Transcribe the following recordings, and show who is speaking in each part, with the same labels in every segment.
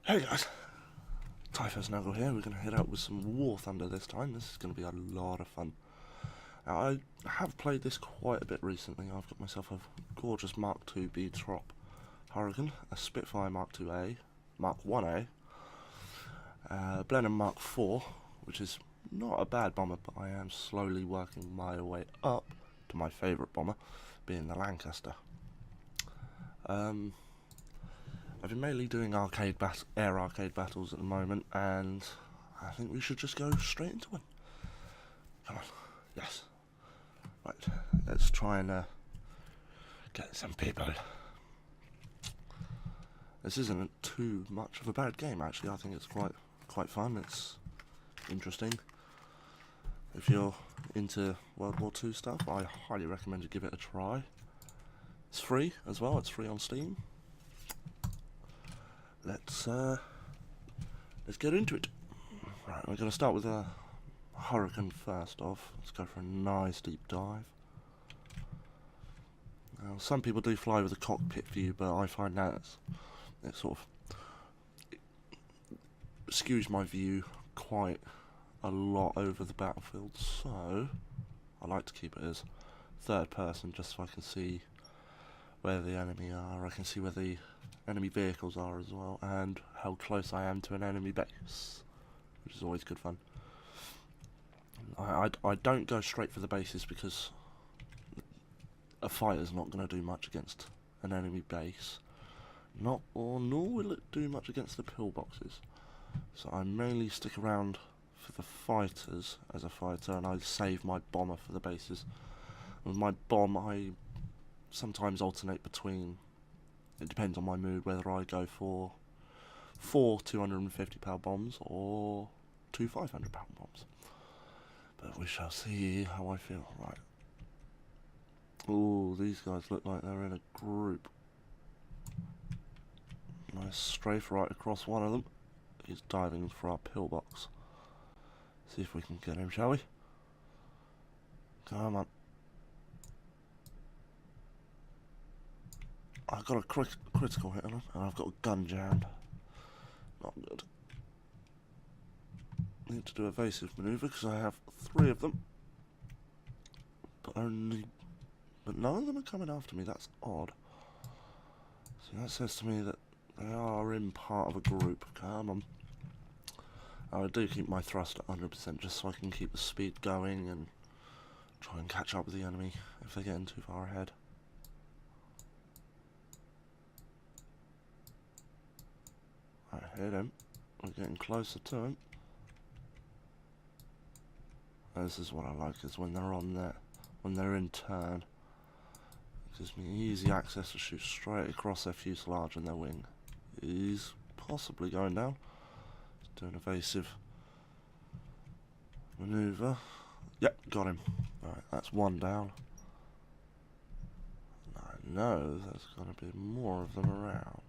Speaker 1: Hey guys, Typho Snuggle here. We're going to head out with some War Thunder this time. This is going to be a lot of fun. Now, I have played this quite a bit recently. I've got myself a gorgeous Mark II B Trop Hurricane, a Spitfire Mark IIA, Mark 1A, Blenheim Mark IV, which is not a bad bomber, but I am slowly working my way up to my favourite bomber, being the Lancaster. I've been mainly doing air arcade battles at the moment, and I think we should just go straight into one. Come on, yes. Right, let's try and get some people. This isn't too much of a bad game, actually. I think it's quite fun. It's interesting. If you're into World War II stuff, I highly recommend you give it a try. It's free as well. It's free on Steam. Let's get into it. Right, we're going to start with a Hurricane first off. Let's go for a nice deep dive. Now, some people do fly with a cockpit view, but I find that it sort of skews my view quite a lot over the battlefield, so I like to keep it as third person, just so I can see where the enemy are. I can see where the enemy vehicles are as well, and how close I am to an enemy base, which is always good fun. I don't go straight for the bases because a fighter's not going to do much against an enemy base, nor will it do much against the pillboxes. So I mainly stick around for the fighters as a fighter, and I save my bomber for the bases. With my bomb, I sometimes alternate between, it depends on my mood, whether I go for 4 250-pound bombs or 2 500-pound bombs. But we shall see how I feel. Right. Ooh, these guys look like they're in a group. Nice strafe right across one of them. He's diving for our pillbox. See if we can get him, shall we? Come on. I've got a critical hit on him, and I've got a gun jammed. Not good. Need to do evasive manoeuvre because I have 3 of them, but none of them are coming after me. That's odd. So that says to me that they are in part of a group. Come on. I do keep my thrust at 100% just so I can keep the speed going and try and catch up with the enemy if they're getting too far ahead. I hit him. We're getting closer to him. This is what I like, is when they're on there, when they're in turn. It gives me easy access to shoot straight across their fuselage and their wing. He's possibly going down. He's doing evasive manoeuvre. Yep, got him. Alright, that's 1 down. I know there's going to be more of them around.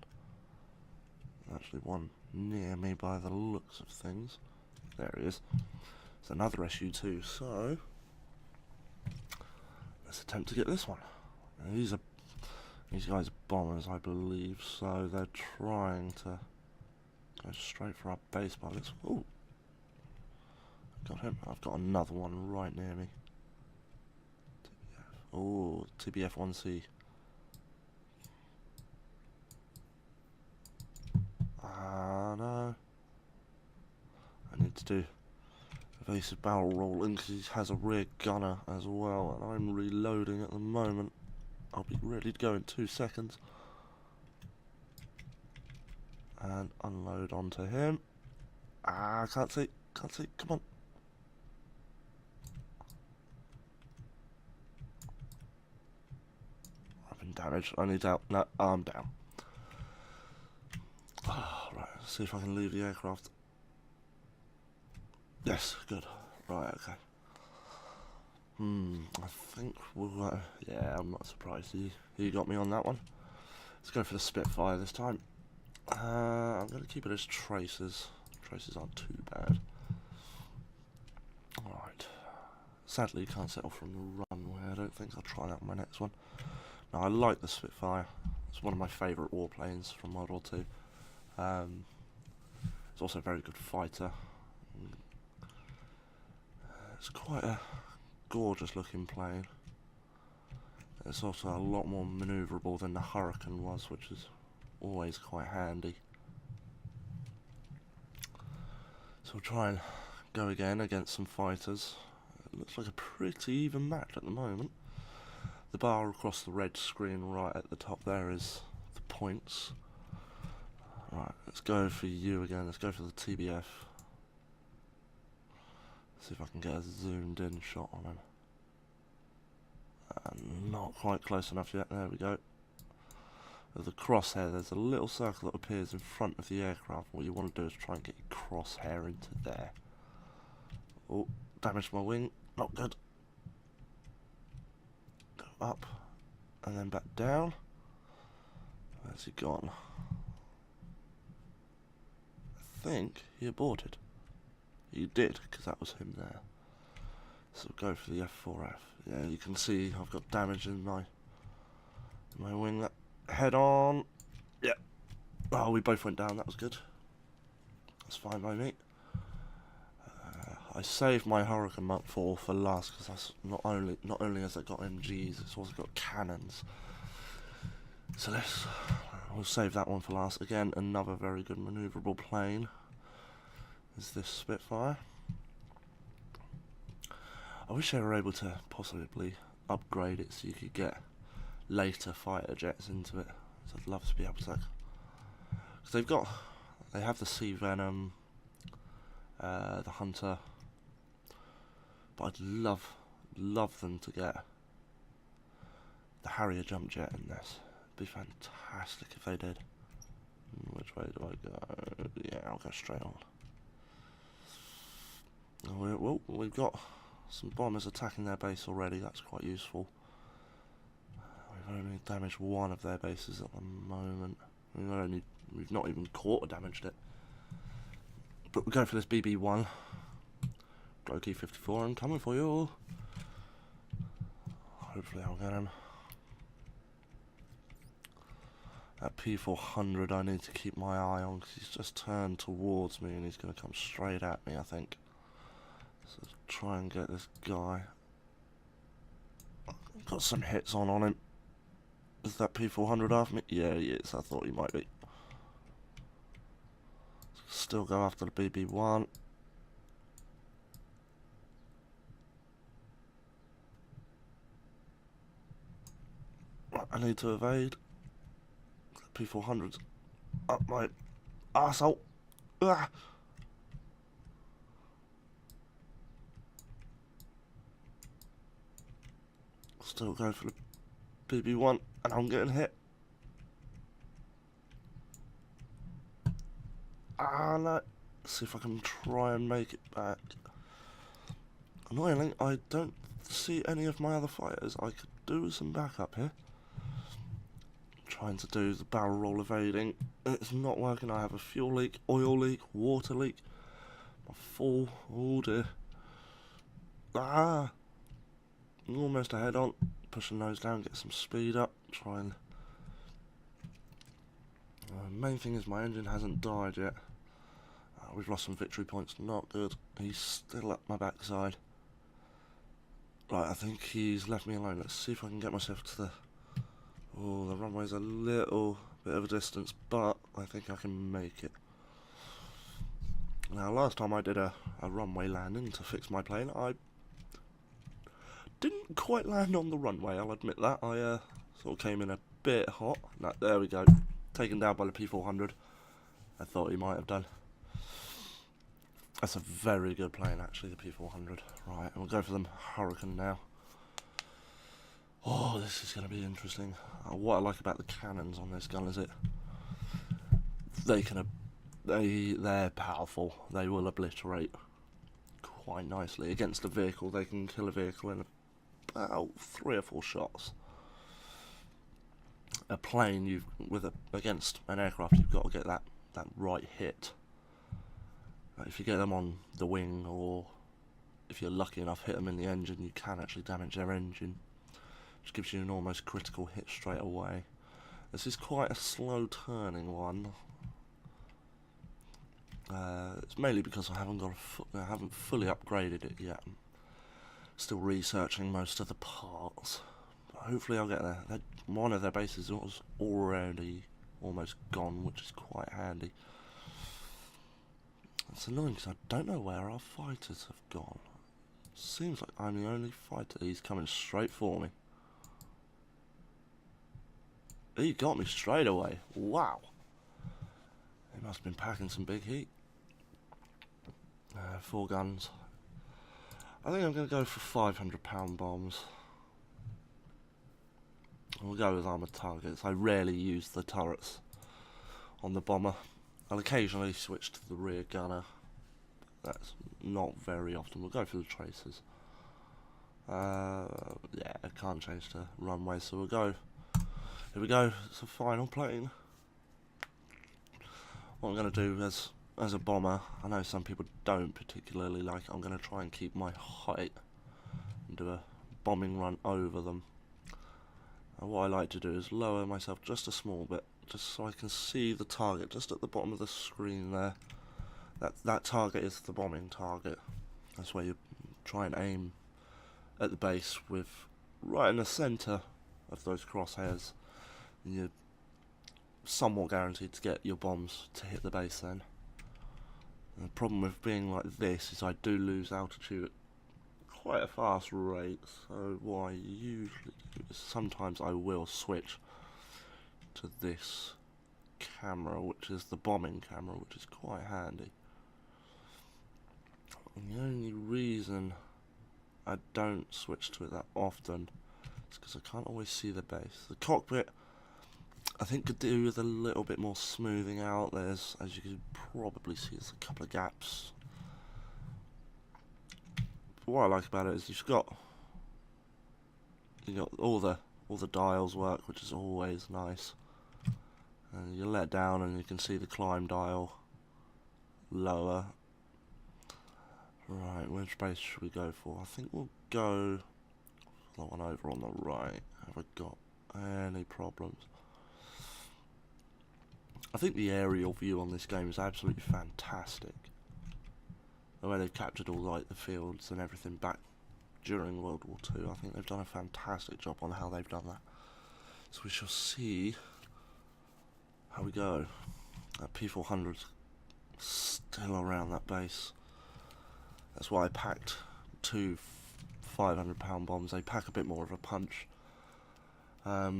Speaker 1: Actually, one near me by the looks of things. There he is. It's another SU2, so let's attempt to get this one. Now, these guys are bombers, I believe, so they're trying to go straight for our base pilots. Ooh, got him. I've got another one right near me. Oh, TBF-1C. No. I need to do evasive barrel rolling because he has a rear gunner as well, and I'm reloading at the moment. I'll be ready to go in 2 seconds. And unload onto him. Can't see, come on. I've been damaged, I need out. No, I'm down. Right, let's see if I can leave the aircraft. Yes, good. Right, okay. I think we'll, yeah, I'm not surprised he got me on that one. Let's go for the Spitfire this time. I'm going to keep it as traces. Traces aren't too bad. Alright. Sadly, you can't settle from the runway. I don't think I'll try that on my next one. Now, I like the Spitfire. It's one of my favourite warplanes from World War II. He's also a very good fighter. It's quite a gorgeous looking plane. It's also a lot more manoeuvrable than the Hurricane was, which is always quite handy. So we'll try and go again against some fighters. It looks like a pretty even match at the moment. The bar across the red screen right at the top there is the points. Right, let's go for you again. Let's go for the TBF. See if I can get a zoomed in shot on him. Not quite close enough yet. There we go. With the crosshair, there's a little circle that appears in front of the aircraft. What you want to do is try and get your crosshair into there. Oh, damaged my wing. Not good. Go up and then back down. Where's he gone? I think he aborted. He did, because that was him there. So go for the F4F. Yeah, you can see I've got damage in my wing. That head on. Yeah. Oh, we both went down. That was good. That's fine by me. I saved my Hurricane Mark IV for last because that's not only has it got MGs, it's also got cannons. So we'll save that one for last. Again, another very good manoeuvrable plane is this Spitfire. I wish they were able to possibly upgrade it so you could get later fighter jets into it. So I'd love to be able to. Because they have the Sea Venom, the Hunter, but I'd love them to get the Harrier jump jet in this. It'd be fantastic if they did. Which way do I go? Yeah, I'll go straight on. Well, we've got some bombers attacking their base already. That's quite useful. We've only damaged one of their bases at the moment. We've not even quarter damaged it. But we're going for this BB-1. Glokey 54, I'm coming for you. Hopefully I'll get him. That P400 I need to keep my eye on because he's just turned towards me and he's going to come straight at me, I think. So let's try and get this guy. Got some hits on him. Is that P400 after me? Yeah, he is. I thought he might be. Still go after the BB-1. I need to evade. P400's up my arsehole. Ah! Still going for the BB-1 and I'm getting hit. Ah, no. See if I can try and make it back. Annoyingly, I don't see any of my other fighters. I could do with some backup here. Trying to do the barrel roll evading. It's not working. I have a fuel leak, oil leak, water leak. My fall. Oh dear. Ah! Almost ahead on. Pushing those down, get some speed up. Try and. Main thing is my engine hasn't died yet. We've lost some victory points. Not good. He's still up my backside. Right, I think he's left me alone. Let's see if I can get myself to the. Oh, the runway's a little bit of a distance, but I think I can make it. Now, last time I did a runway landing to fix my plane, I didn't quite land on the runway, I'll admit that. I sort of came in a bit hot. No, there we go. Taken down by the P400. I thought he might have done. That's a very good plane, actually, the P400. Right, we'll go for the Hurricane now. Oh, this is going to be interesting. What I like about the cannons on this gun is they're powerful. They will obliterate quite nicely against a vehicle. They can kill a vehicle in about 3 or 4 shots. A plane, against an aircraft, you've got to get that right hit. If you get them on the wing, or if you're lucky enough hit them in the engine, you can actually damage their engine. Which gives you an almost critical hit straight away. This is quite a slow turning one. It's mainly because I haven't fully upgraded it yet. I'm still researching most of the parts. But hopefully I'll get there. One of their bases was already almost gone, which is quite handy. It's annoying because I don't know where our fighters have gone. Seems like I'm the only fighter. He's coming straight for me. He got me straight away. Wow. He must have been packing some big heat. 4 guns. I think I'm going to go for 500-pound bombs. We'll go with armoured targets. I rarely use the turrets on the bomber. I'll occasionally switch to the rear gunner. That's not very often. We'll go for the tracers. Yeah, I can't change to runway, so we'll go. Here we go. It's a final plane. What I'm going to do as a bomber, I know some people don't particularly like it. I'm going to try and keep my height and do a bombing run over them. And what I like to do is lower myself just a small bit, just so I can see the target just at the bottom of the screen there. That target is the bombing target. That's where you try and aim at the base with right in the centre of those crosshairs, and you're somewhat guaranteed to get your bombs to hit the base then. And the problem with being like this is I do lose altitude at quite a fast rate, so what I usually do is sometimes I will switch to this camera, which is the bombing camera, which is quite handy. And the only reason I don't switch to it that often is because I can't always see the base. The cockpit, I think, could do with a little bit more smoothing out. There's, as you can probably see, there's a couple of gaps. But what I like about it is you got all the dials work, which is always nice. And you let down and you can see the climb dial lower. Right, which base should we go for? I think we'll go for the one over on the right. Have I got any problems? I think the aerial view on this game is absolutely fantastic. The way they've captured all like the fields and everything back during World War II, I think they've done a fantastic job on how they've done that. So we shall see how we go. That P400's still around that base. That's why I packed 2 500-pound bombs. They pack a bit more of a punch. But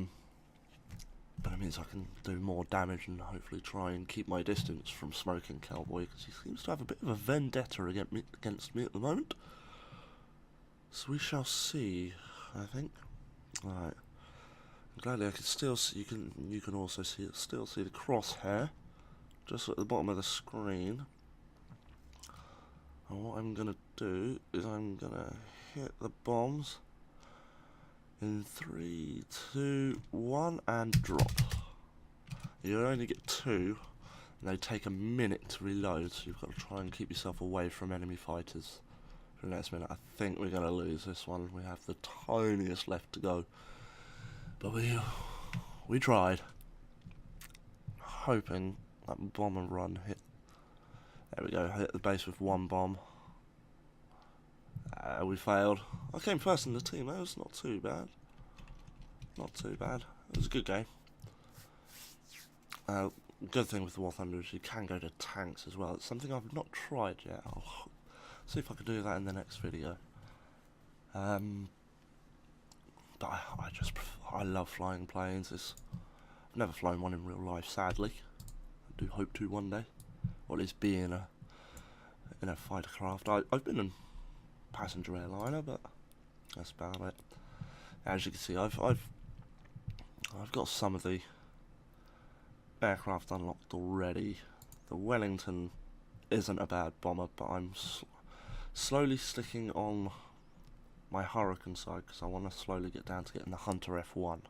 Speaker 1: it means I can do more damage and hopefully try and keep my distance from Smoking Cowboy, because he seems to have a bit of a vendetta against me at the moment. So we shall see, I think. Right. Gladly I can still see, you can also still see the crosshair just at the bottom of the screen. And what I'm gonna do is I'm gonna hit the bombs in 3, 2, 1 and drop. You only get 2 and they take a minute to reload, so you've got to try and keep yourself away from enemy fighters for the next minute. I think we're gonna lose this one. We have the tiniest left to go. But we tried. Hoping that bomb and run hit. There we go, hit the base with 1 bomb. We failed. I came first in the team, that was not too bad. Not too bad. It was a good game. Good thing with the War Thunder is you can go to tanks as well. It's something I've not tried yet. I'll see if I can do that in the next video. But I love flying planes. I've never flown one in real life, sadly. I do hope to one day. Or at least be in a fighter craft. I've been in passenger airliner, but that's about it. As you can see, I've got some of the aircraft unlocked already. The Wellington isn't a bad bomber, but I'm slowly sticking on my Hurricane side because I want to slowly get down to getting the Hunter F1.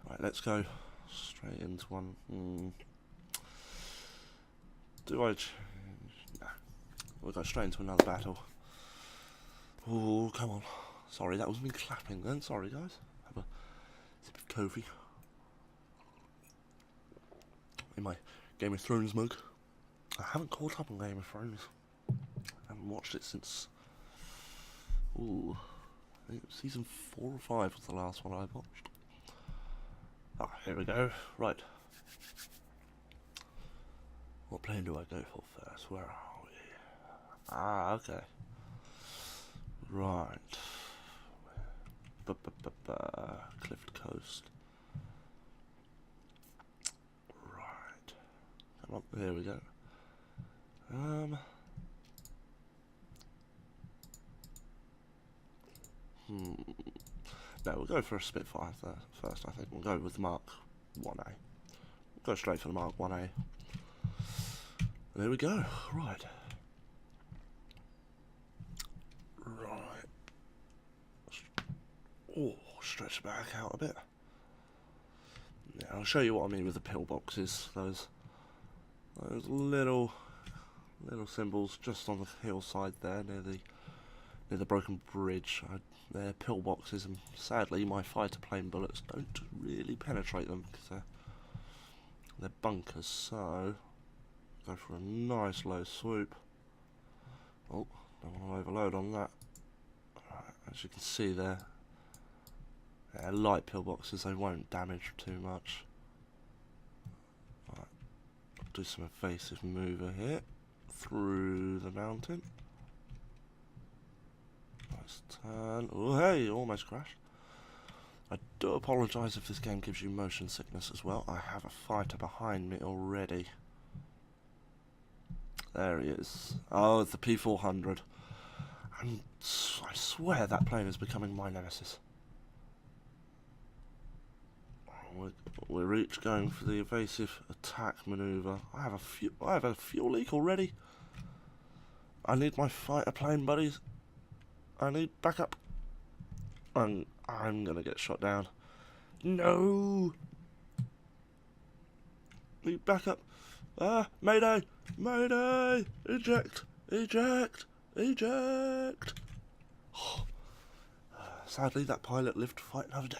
Speaker 1: Right, let's go straight into one. Do I? Nah. We'll go straight into another battle. Oh, come on. Sorry, that was me clapping then. Sorry, guys. Have a sip of coffee in my Game of Thrones mug. I haven't caught up on Game of Thrones. I haven't watched it since... Ooh, I think season 4 or 5 was the last one I watched. Ah, here we go. Right. What plane do I go for first? Where are we? Ah, okay. Right. Clifford Coast. Right. Come on, there we go. No, we'll go for a Spitfire first, I think. We'll go with the Mark 1A. We'll go straight for the Mark 1A. There we go. Right. Right. Oh, stretch the back out a bit. Yeah, I'll show you what I mean with the pillboxes. Those little symbols just on the hillside there near the broken bridge. They're pillboxes, and sadly my fighter plane bullets don't really penetrate them because they're bunkers. So go for a nice low swoop. Oh, don't want to overload on that. Right, as you can see there, they're light pillboxes. They won't damage too much. Right, do some evasive mover here through the mountain. Nice turn. Oh, hey, almost crashed. I do apologise if this game gives you motion sickness as well. I have a fighter behind me already. There he is. Oh, it's the P400. And I swear that plane is becoming my nemesis. We're each going for the evasive attack manoeuvre. I have a fuel leak already. I need my fighter plane buddies. I need backup. And I'm gonna get shot down. No! Need backup. Ah, mayday! Mayday! Eject! Eject! Eject! Oh. Sadly, that pilot lived to fight another day.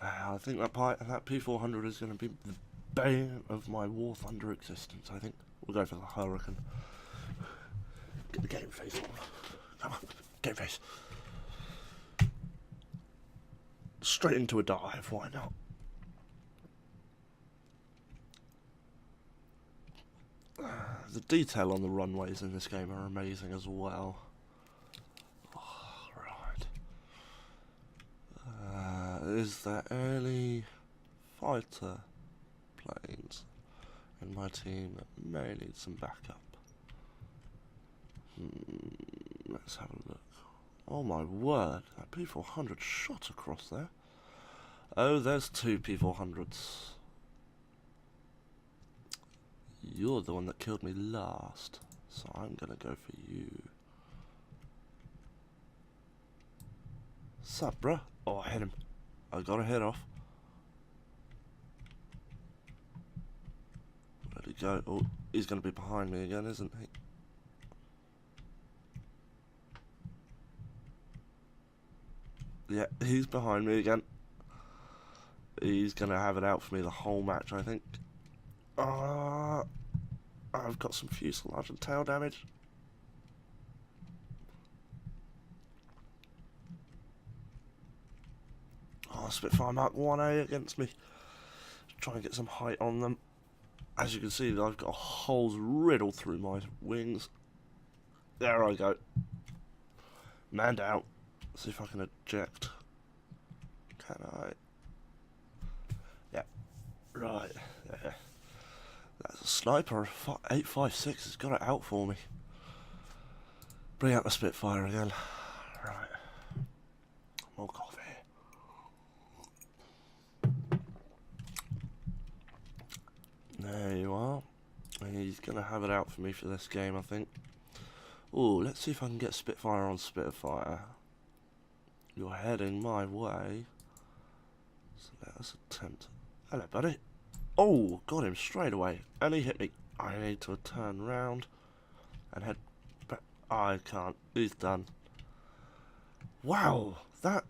Speaker 1: I think that P400 is going to be the bane of my War Thunder existence, I think. We'll go for the Hurricane. Get the game face on. Come on, game face. Straight into a dive, why not? The detail on the runways in this game are amazing as well. Oh, right. Is there any fighter planes in my team that may need some backup? Let's have a look. Oh my word, that P400 shot across there. Oh, there's two P400s. You're the one that killed me last, so I'm gonna go for you. Sup, bruh? Oh, I hit him. I got a hit off. Where'd he go? Oh, he's gonna be behind me again, isn't he? Yeah, he's behind me again. He's gonna have it out for me the whole match, I think. I've got some fuselage and tail damage. Oh, Spitfire Mark 1A against me. Try and get some height on them. As you can see, I've got holes riddled through my wings. There I go. Man down. See if I can eject. Can I? Yeah. Right. Yeah. That's a sniper. 856 has got it out for me. Bring out the Spitfire again. Right. More coffee. There you are. He's going to have it out for me for this game, I think. Ooh, let's see if I can get Spitfire on Spitfire. You're heading my way. So let us attempt. Hello, buddy. Oh, got him straight away. And he hit me. I need to turn round and head back. I can't. He's done. Wow, that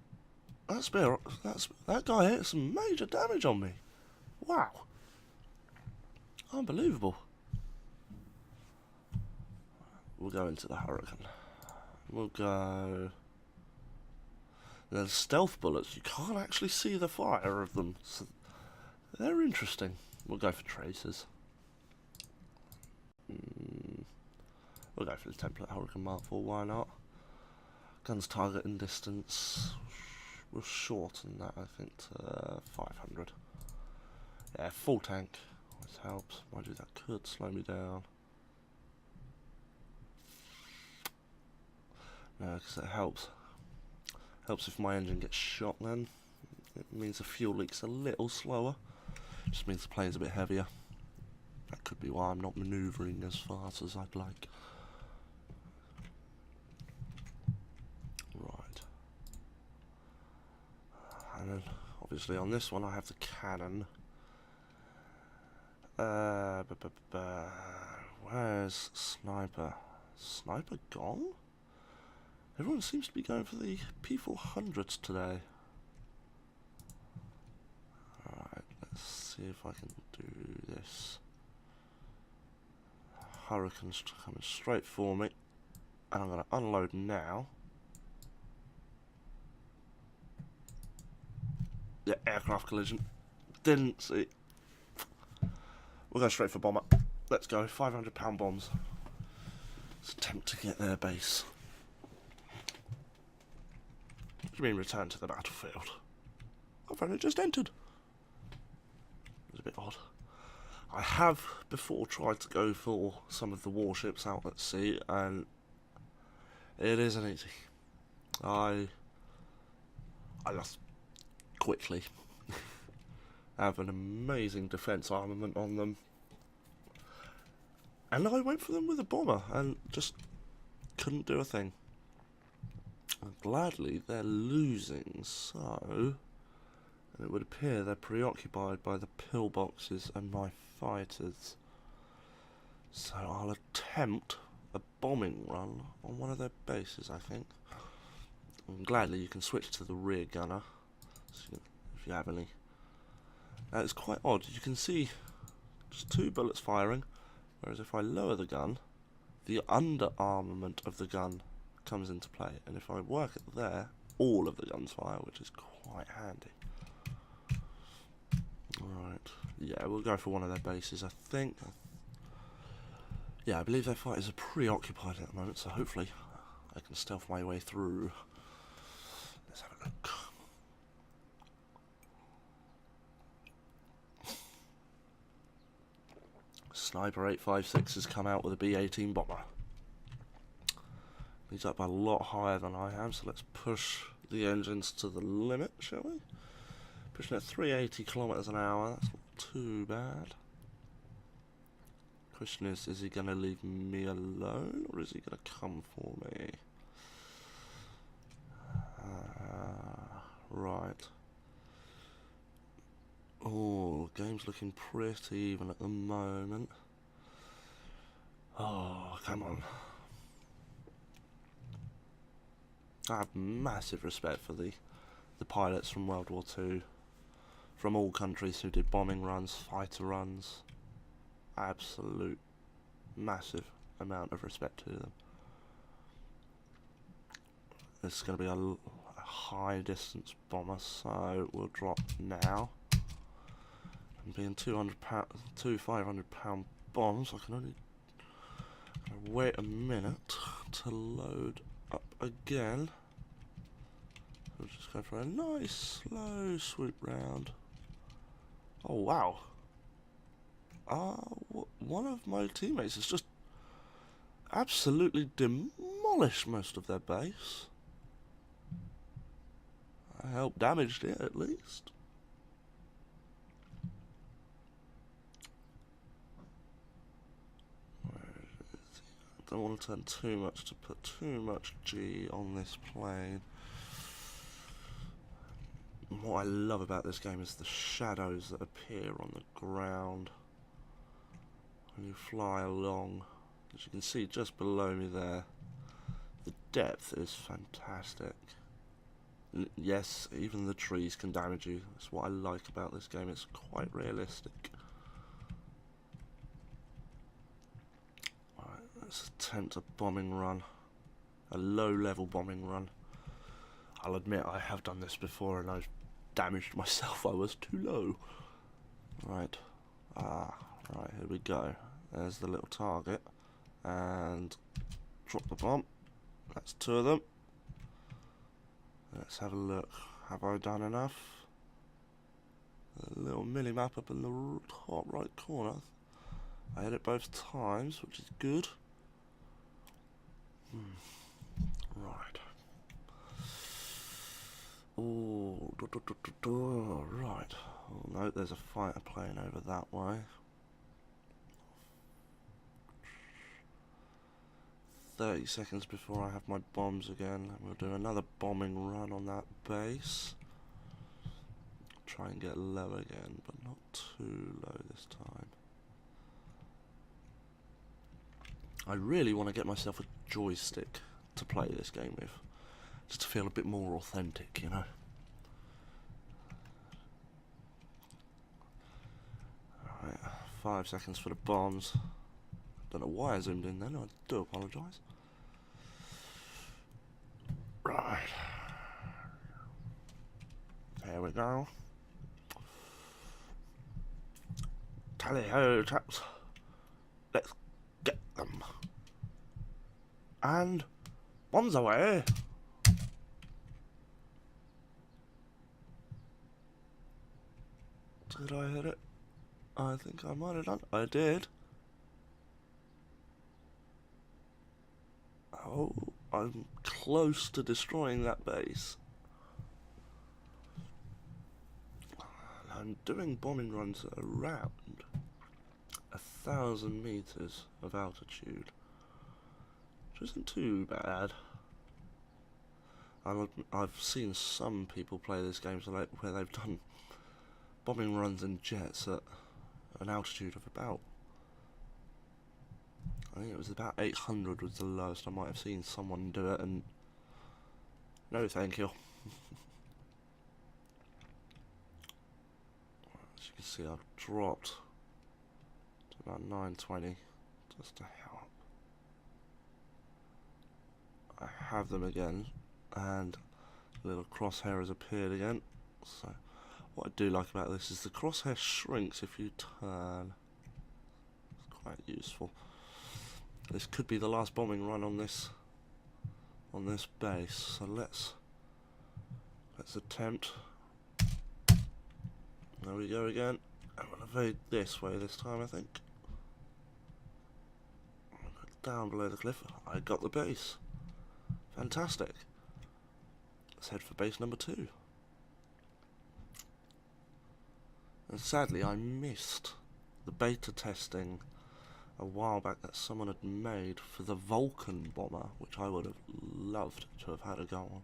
Speaker 1: guy hit some major damage on me. Wow. Unbelievable. we'll go into the Hurricane. We'll go... The stealth bullets, you can't actually see the fire of them, so they're interesting. We'll go for tracers. We'll go for the template Hurricane Mark IV, why not? Guns targeting distance, we'll shorten that I think to 500. Yeah, full tank, this helps. Mind you, that could slow me down. No, because it helps. Helps if my engine gets shot then. It means the fuel leak's a little slower. Just means the plane's a bit heavier. That could be why I'm not manoeuvring as fast as I'd like. Right. And then obviously on this one I have the cannon. Where's Sniper? Sniper gone? Everyone seems to be going for the P400s today. Alright, let's see if I can do this. Hurricane's coming straight for me. And I'm going to unload now. Yeah, aircraft collision. Didn't see. We'll go straight for bomber. Let's go, 500-pound bombs. Let's attempt to get their base. What do you mean return to the battlefield? I've only just entered. It's a bit odd. I have before tried to go for some of the warships out at sea, and it isn't easy. I lost quickly. I have an amazing defence armament on them, and I went for them with a bomber and just couldn't do a thing. And gladly they're losing, so, and it would appear they're preoccupied by the pillboxes and my fighters. So I'll attempt a bombing run on one of their bases, I think. And gladly you can switch to the rear gunner, so if you have any. It's quite odd, you can see just 2 bullets firing, whereas if I lower the gun, the under armament of the gun comes into play, and if I work it there, all of the guns fire, which is quite handy. Right, yeah, we'll go for one of their bases, I think. Yeah, I believe their fighters are preoccupied at the moment, so hopefully I can stealth my way through. Let's have a look. Sniper 856 has come out with a B-18 bomber. He's up a lot higher than I am, so let's push the engines to the limit, shall we? Pushing at 380 kilometers an hour, that's not too bad. Question is he going to leave me alone, or is he going to come for me? Right. Oh, game's looking pretty even at the moment. Oh, come on. I have massive respect for the pilots from World War II, from all countries who did bombing runs, fighter runs. Absolute massive amount of respect to them. This is going to be a high distance bomber, so we'll drop now. And being 2 500-pound bombs, I can only wait a minute to load up again. We'll just go for a nice slow swoop round. Oh wow! One of my teammates has just absolutely demolished most of their base. I helped damaged it at least. I don't want to turn too much to put too much G on this plane. And what I love about this game is the shadows that appear on the ground when you fly along. As you can see just below me there, the depth is fantastic. Yes, even the trees can damage you. That's what I like about this game, it's quite realistic. Let's attempt a bombing run. A low-level bombing run. I'll admit I have done this before and I've damaged myself. I was too low. Right. Right, here we go. There's the little target. And drop the bomb. That's 2 of them. Let's have a look. Have I done enough? A little mini-map up in the top right corner. I hit it both times, which is good. Right. Oh, right. Oh no, there's a fighter plane over that way. 30 seconds before I have my bombs again. We'll do another bombing run on that base. Try and get low again, but not too low this time. I really want to get myself a joystick to play this game with, just to feel a bit more authentic, you know. Alright, 5 seconds for the bombs. Don't know why I zoomed in then, I do apologise. Right. There we go. Tally-ho, chaps. Let's get them. And bombs away. Did I hit it? I think I might have done. I did. Oh, I'm close to destroying that base. I'm doing bombing runs at around 1,000 meters of altitude, which isn't too bad. I've seen some people play this game where they've done bombing runs in jets at an altitude of about, I think it was about 800 was the lowest I might have seen someone do it, and no thank you. As you can see, I've dropped to about 920 just to help. I have them again, and the little crosshair has appeared again. So what I do like about this is the crosshair shrinks if you turn. It's quite useful. This could be the last bombing run on this base, so let's attempt. There we go again. I'm gonna evade this way this time, I think. Down below the cliff. I got the base. Fantastic. Let's head for base number 2. And sadly, I missed the beta testing a while back that someone had made for the Vulcan bomber, which I would have loved to have had a go on.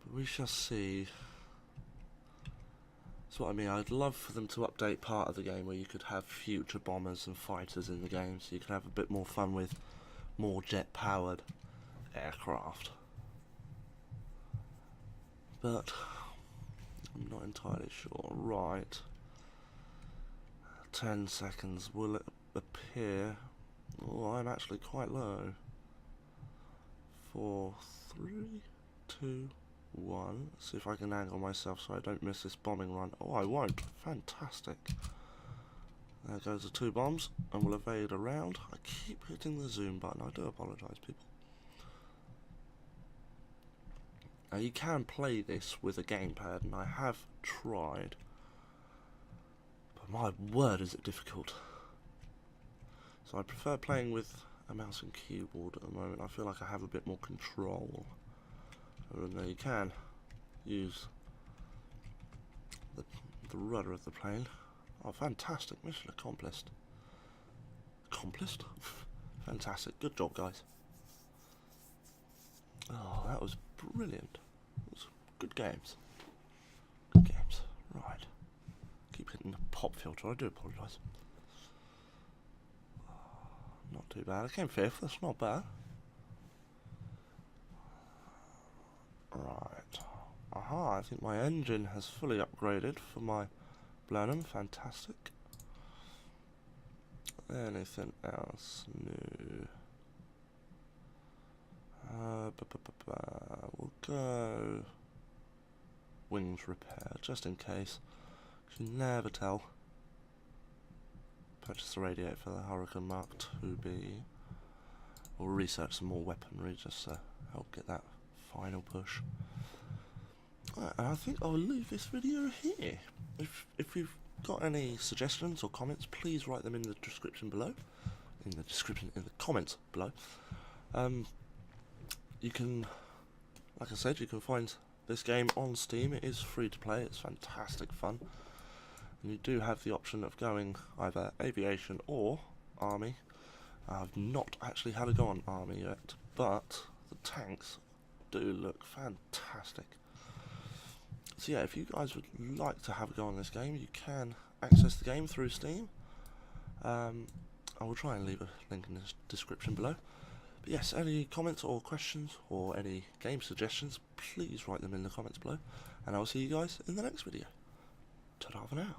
Speaker 1: But we shall see. That's what I mean. I'd love for them to update part of the game where you could have future bombers and fighters in the game, so you could have a bit more fun with more jet-powered aircraft. But I'm not entirely sure. Right. 10 seconds. Will it appear? Oh, I'm actually quite low. 4, 3, 2, 1. Let's see if I can angle myself so I don't miss this bombing run. Oh, I won't. Fantastic. There goes the 2 bombs, and we'll evade around. I keep hitting the zoom button. I do apologise, people. Now, you can play this with a gamepad, and I have tried. But my word, is it difficult. So I prefer playing with a mouse and keyboard at the moment. I feel like I have a bit more control. And you can use the rudder of the plane. Oh, fantastic. Mission accomplished. Accomplished? Fantastic. Good job, guys. Oh, that was brilliant. It was good games. Good games. Right. Keep hitting the pop filter. I do apologise. Not too bad. I came 5th. That's not bad. Right. Aha, I think my engine has fully upgraded for my Blenheim. Fantastic. Anything else new? We'll go wings repair, just in case. You never tell. Purchase a radiator for the Hurricane Mark 2B. We'll research some more weaponry just to help get that final push. Right, and I think I'll leave this video here. If you've got any suggestions or comments, please write them in the description below. In the comments below. You can, like I said, you can find this game on Steam. It is free to play. It's fantastic fun. And you do have the option of going either aviation or army. I've not actually had a go on army yet, but the tanks do look fantastic. So yeah, if you guys would like to have a go on this game, you can access the game through Steam. I will try and leave a link in the description below. But yes, any comments or questions or any game suggestions, please write them in the comments below. And I will see you guys in the next video. Ta-da for now.